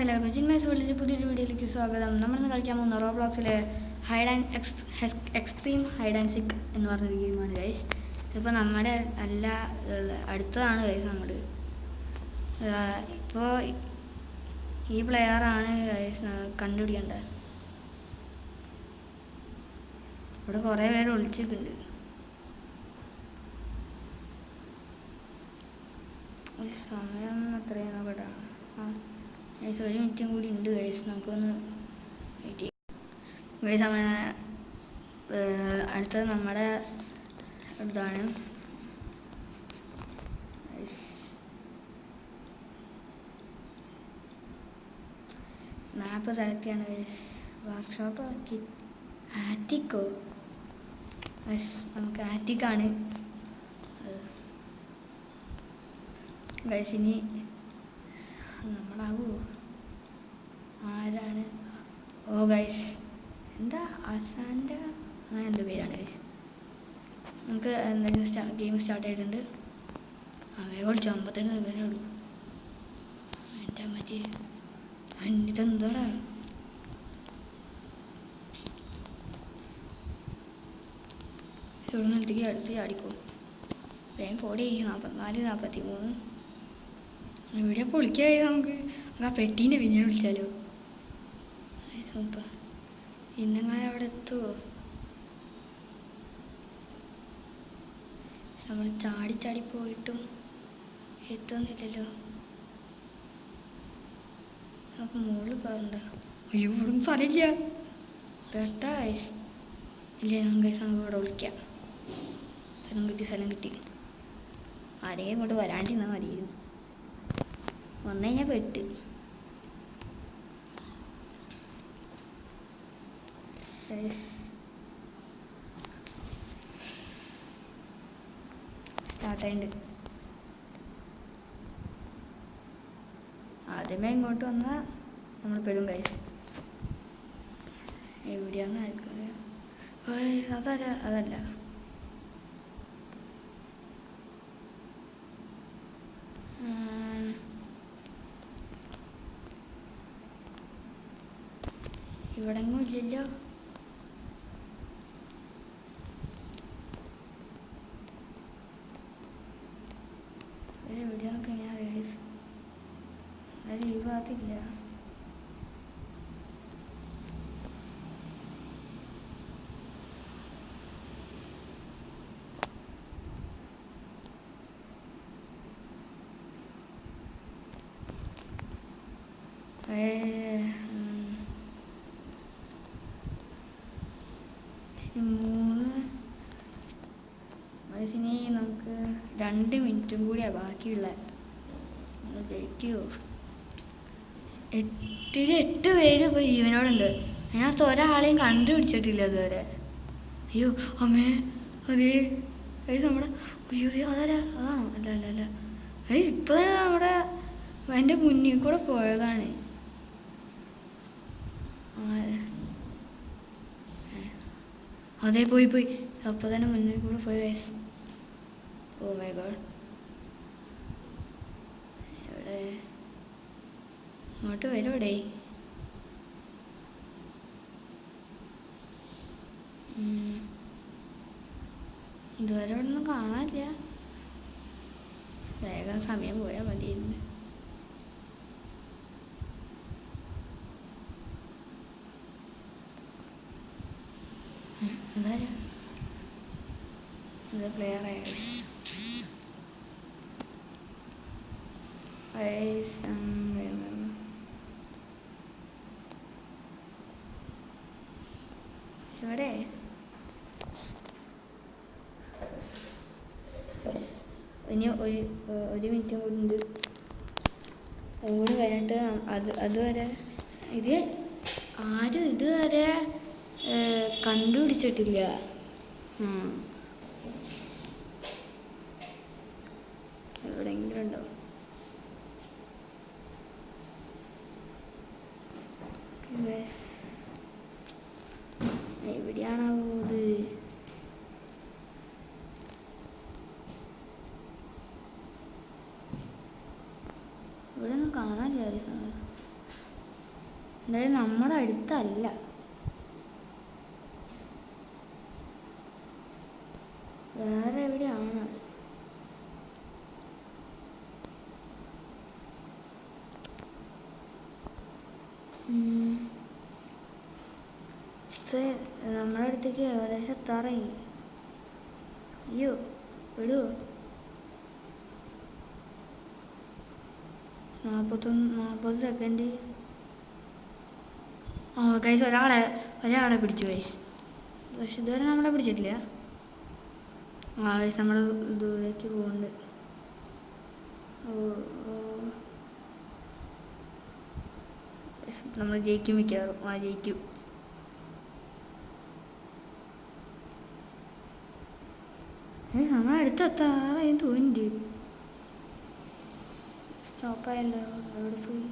എല്ലാവർക്കും ജിൻമേസ് വേൾഡിൻ്റെ പുതിയൊരു വീഡിയോയിലേക്ക് സ്വാഗതം. നമ്മളിന്ന് കളിക്കാൻ പോകുന്ന റോബ്ലോക്സിലെ എക്സ്ട്രീം ഹൈഡ് ആൻഡ് സിക്ക് എന്ന് പറഞ്ഞൊരു ഗെയിമാണ് ഗൈസ്. ഇതിപ്പോൾ നമ്മുടെ എല്ലാ അടുത്തതാണ് ഗൈസ്. നമ്മൾ ഇപ്പോൾ ഈ പ്ലെയറാണ് ഗൈസ് കണ്ടുപിടിക്കേണ്ടത്. ഇവിടെ കുറേ പേര് ഒളിച്ചിട്ടുണ്ട്. ഒരു സമയം എത്രയാണ് നോക്കട്ടെ. ഗൈസ് ഒരു മിനിറ്റും കൂടി ഉണ്ട് ഗൈസ്. നമുക്കൊന്ന് വെയിറ്റ് ചെയ്യാം ഗൈസ്. അടുത്തത് നമ്മുടെ ഇതാണ് മാപ്പ് സെലക്ട് ചെയ്യണം ഗൈസ്. വർക്ക്ഷോപ്പ് ആറ്റിക്കോ ഗൈസ്, നമുക്ക് ആറ്റിക്കാണ് ഗൈസ്. ഇനി നമ്മളാവൂ ആരാണ്? ഓ ഗൈസ്, എന്താ ആസാൻ്റെ അങ്ങനെ എന്ത് പേരാണ് ഗൈസ്. നമുക്ക് എന്തെങ്കിലും ഗെയിം സ്റ്റാർട്ട് ആയിട്ടുണ്ട്. അവയെ കുറച്ച് 52 സെക്കൻഡേ ഉള്ളൂ. എൻ്റെ അമ്മച്ചി ഇതെന്തോടാ? ഇവിടെ നിലത്തേക്ക് അടുത്ത് ചാടിക്കോ. വേഗം പോടി. 44, 43. ഇവിടെ പൊളിക്കായി. നമുക്ക് ആ പെട്ടീൻ്റെ പിന്നെ വിളിച്ചാലോ? സൂപ്പർ. ഇന്നെങ്ങനെ അവിടെ എത്തുമോ? നമ്മൾ ചാടി ചാടി പോയിട്ടും എത്തുന്നില്ലല്ലോ. നമുക്ക് മുകളിൽ കയറണ്ട. അയ്യോ, ഇവിടെ സ്ഥലമില്ല. പെട്ടാ ഗൈസ്. ഇല്ല ഗൈസ്, നമുക്ക് ഇവിടെ വിളിക്കാം. സ്ഥലം കിട്ടി. ആരെങ്കിലും ഇങ്ങോട്ട് വരാണ്ടിരുന്നാൽ മതിയിരുന്നു. വന്നു കഴിഞ്ഞാൽ പെട്ട്. സ്റ്റാർട്ടായിട്ടുണ്ട്. ആദ്യമേ ഇങ്ങോട്ട് വന്നാൽ നമ്മൾ പെടും ഗൈസ്. എവിടെയാന്ന് ആർക്കും അതല്ല. ഇവിടെങ്ങും ഇല്ലല്ലോ. എവിടെയാന്നൊക്കെ എങ്ങനെ അറിയാം ഗൈസ്. എന്നാലും ഈ ഭാഗത്തില്ല. ഇനി നമുക്ക് 2 മിനിറ്റും കൂടിയാണ് ബാക്കിയുള്ള. ജയിക്കുമോ? 8 പേര് ഇപ്പോൾ ജീവനോടുണ്ട്. അതിനകത്ത് ഒരാളെയും കണ്ടുപിടിച്ചിട്ടില്ല അതുവരെ. അയ്യോ അമ്മേ, അതേ നമ്മുടെ അയ്യോ അതാണോ? അല്ല ഇപ്പം തന്നെ നമ്മുടെ എൻ്റെ മുന്നിൽ കൂടെ പോയതാണ്. അതെ പോയി അപ്പോൾ തന്നെ മുന്നിൽ കൂടെ പോയി ഗൈസ്. Oh my God. എവിടെ? ഇങ്ങോട്ട് വരൂടെ? ഇതുവരെ ഇവിടെ ഒന്നും കാണാനില്ല. വേഗം സമയം പോയാൽ മതിയായിരുന്നു. എന്തായാലും ഇത് പ്ലെയർ ആയ ഇവിടെ ഇനി ഒരു മിനിറ്റും കൂടി ഉണ്ട്. അതുകൂടി കഴിഞ്ഞിട്ട് അതുവരെ ഇത് ആരും ഇതുവരെ കണ്ടുപിടിച്ചിട്ടില്ല. എവിടെയെങ്കിലും ഉണ്ടോ? എവിടെയാണാവോ ഇത്? ഇവിടെ ഒന്നും കാണാനില്ല. എന്തായാലും നമ്മുടെ അടുത്തല്ല. വേറെ എവിടെയാണ്? നമ്മുടെ അടുത്തേക്ക് ഏകദേശം എത്താറായി. അയ്യോ വിടുവോ? 40 സെക്കൻഡ്. ഗൈസ് ഒരാളെ പിടിച്ചു ഗൈസ്. പക്ഷെ ഇതുവരെ നമ്മളെ പിടിച്ചിട്ടില്ല. ഗൈസ് നമ്മൾ ദൂരേക്ക് പോകുന്നുണ്ട്. നമ്മൾ ജയിക്കും മിക്കവാറും. ജയിക്കും. നമ്മളടുത്തെത്താറായി തോന്നിട്ട്. സ്റ്റോപ്പായല്ലോ. അവിടെ പോയി.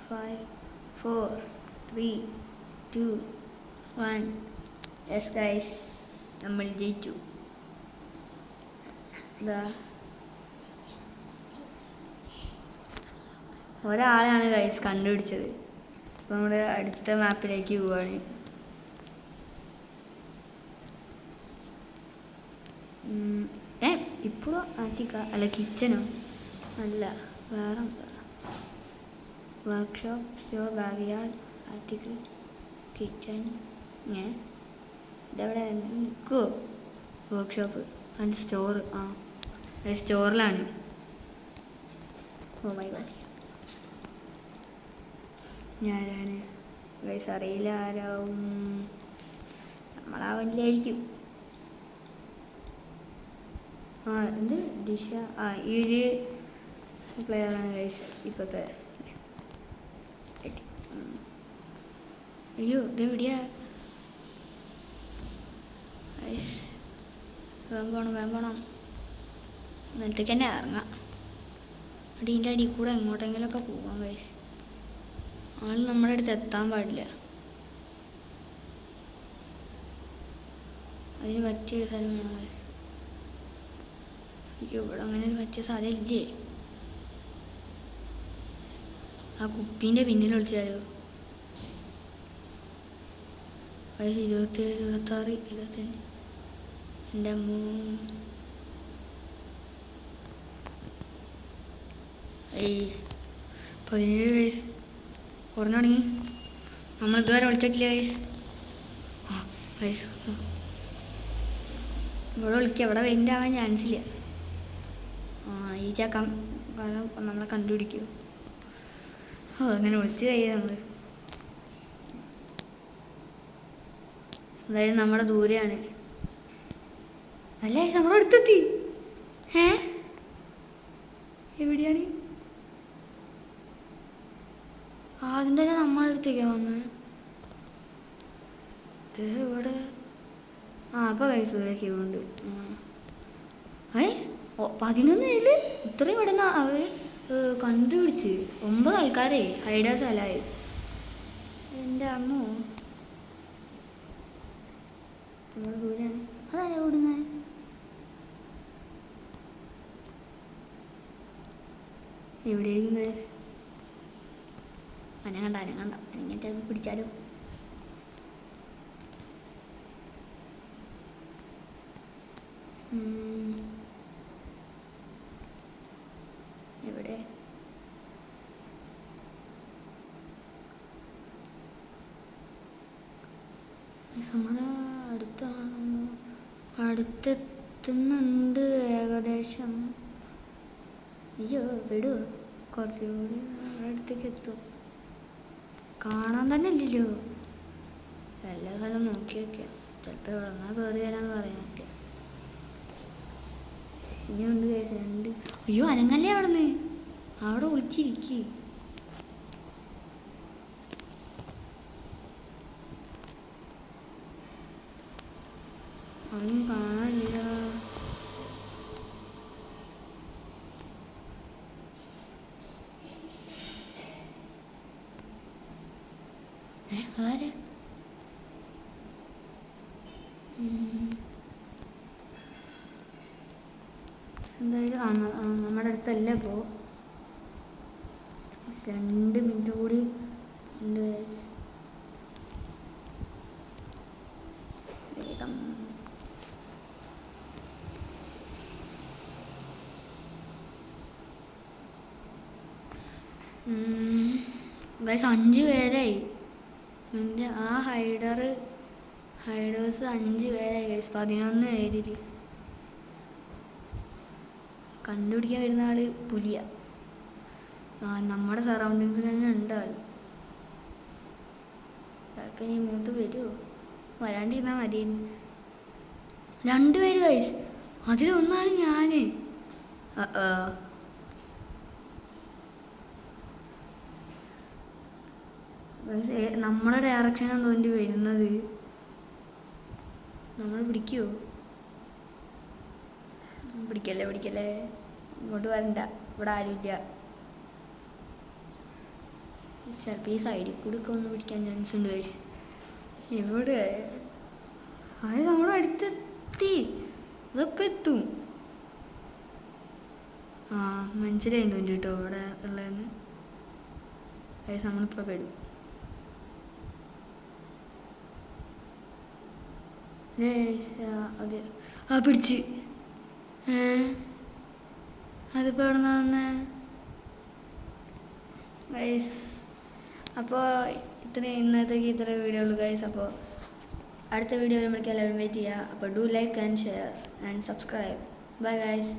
5 4 3 2 1. യെസ് ഗൈസ്, നമ്മൾ ജയിച്ചു. ഒരാളെയാണ് ഗൈസ് കണ്ടുപിടിച്ചത്. അപ്പോൾ നമ്മൾ അടുത്ത മാപ്പിലേക്ക് പോവാണ്. ഇപ്പോഴും ആറ്റിക്ക അല്ല, കിച്ചനോ അല്ല, വേറെ workshop, store, back yard, attic, kitchen. ഇതെവിടെ നിൽക്കുമോ? Workshop and store. സ്റ്റോറിലാണ്. ഓ മൈ ഗോഡ്, ഞാനാണ് ഗൈസ്. അറിയില്ല ആരാവും. നമ്മളാവില്ലായിരിക്കും. എന്ത് ഡിഷ? ഈ ഒരു പ്ലെയറാണ് ഗൈസ് ഇപ്പോഴത്തെ. അയ്യോ ഇതെവിടെയാ ഗൈസ്? വേഗം പോണം. നിലത്തേക്ക് തന്നെ ഇറങ്ങാം. അടീൻ്റെ അടിയിൽ കൂടെ എങ്ങോട്ടെങ്കിലുമൊക്കെ പോവാം ഗൈസ്. ആൾ നമ്മുടെ അടുത്ത് എത്താൻ പാടില്ല. അതിന് പറ്റിയൊരു സ്ഥലം വേണം ഗൈസ്. അയ്യോ ഇവിടെ അങ്ങനെ ഒരു പറ്റിയ സ്ഥലം ഇല്ലേ? ആ കുപ്പീൻ്റെ പിന്നിൽ വിളിച്ചാലോ? വയസ്സ് 27, 26, 25. എൻ്റെ അമ്മ. 17 വയസ്സ് കുറഞ്ഞു തുടങ്ങി. നമ്മളിതുവരെ വിളിച്ചിട്ടില്ല വയസ്സ്. വയസ്സ് ഇവിടെ വിളിക്കുക. ഇവിടെ വെയിൻ്റെ ആവാൻ ചാൻസ് ഇല്ല. ഈ ചക്കം കാരണം നമ്മളെ കണ്ടുപിടിക്കും. അങ്ങനെ വിളിച്ച് കഴിയാ നമ്മൾ. എന്തായാലും നമ്മുടെ ദൂരെയാണ്. അല്ലേ നമ്മുടെ അടുത്തെത്തി. എവിടെയാണ്? ആദ്യം തന്നെ നമ്മുടെ അടുത്തേക്കാണ് വന്നത്. ഇത് ഇവിടെ. അപ്പോൾ കൈസ് ദൂരേക്ക് ഉണ്ട്. 11 ഇത്രയും പെട്ടെന്ന് അവർ കണ്ടുപിടിച്ച്. 9 ആൾക്കാരെ ഹൈഡാ സ്ഥലമായി. എൻ്റെ അമ്മോ, നമ്മുടെ ദൂരെയാണ്. അതാരാ ഓടുന്നത്? എവിടെയായിരിക്കും ഗൈസ്? അനങ്ങണ്ട എന്നിട്ട് പിടിച്ചാലോ? എവിടെ? നമ്മുടെ അടുത്തെത്തുന്നുണ്ട് ഏകദേശം. അയ്യോ വിടൂ, കുറച്ചുകൂടി അടുത്തേക്ക് എത്തും. കാണാൻ തന്നെ ഇല്ലല്ലോ. എല്ലാ സ്ഥലം നോക്കി വയ്ക്കാം. ചിലപ്പോൾ എവിടെ നിന്നാ കയറി വരാന്ന് പറയാൻ പറ്റില്ല. ഇനിയുണ്ട് കേസ് 2. അയ്യോ അനങ്ങല്ലേ അവിടെ വിളിച്ചിരിക്കുക. അവനും കാണാനില്ല. അതാരെ? എന്തായാലും നമ്മുടെ അടുത്തല്ല ഇപ്പോൾ. 2 മിനിറ്റ് കൂടി ഉണ്ട് ഗൈസ്. വേഗം ഗൈസ് 5 പേരായി. എൻ്റെ ആ ഹൈഡേഴ്സ് 5 പേരായി ഗൈസ്. 11 പേരിൽ കണ്ടുപിടിക്കാൻ വരുന്ന ആള് പുലിയ. നമ്മുടെ സറൗണ്ടിങ്സിൽ തന്നെ ഉണ്ട് ആൾ. ചിലപ്പോൾ ഇനി ഇങ്ങോട്ട് വരുമോ? വരാണ്ടിരുന്നാൽ മതി. 2 പേര് ഗൈസ്, അതിലൊന്നാണ് ഞാൻ. നമ്മുടെ ഡയറക്ഷനാണ് തോന്നി വരുന്നത്. നമ്മൾ പിടിക്കുമോ? പിടിക്കല്ലേ, ഇങ്ങോട്ട് വരണ്ട, ഇവിടെ ആരുമില്ല. ചിലപ്പോൾ ഈ സൈഡിൽ കൂടെ ഒക്കെ ഒന്ന് പിടിക്കാൻ ചാൻസ് ഉണ്ട് ഗൈസ്. എവിടെ അത് നമ്മുടെ അടുത്തെത്തി. അതൊക്കെ എത്തും. മനസ്സിലായി തോന്നി കേട്ടോ ഇവിടെ ഉള്ളതെന്ന്. ഗൈസ് നമ്മളിപ്പോൾ പെടും. പിടിച്ച്. അതിപ്പോൾ എവിടെ നിന്നാ വന്നേ ഗൈസ്? അപ്പോൾ ഇന്നത്തേക്ക് ഇത്ര വീഡിയോ ഉള്ളൂ ഗൈസ്. അപ്പോൾ അടുത്ത വീഡിയോ വരുമ്പോഴേക്കും എല്ലാവരും വെയിറ്റ് ചെയ്യുക. അപ്പോൾ do like and share and subscribe. Bye guys.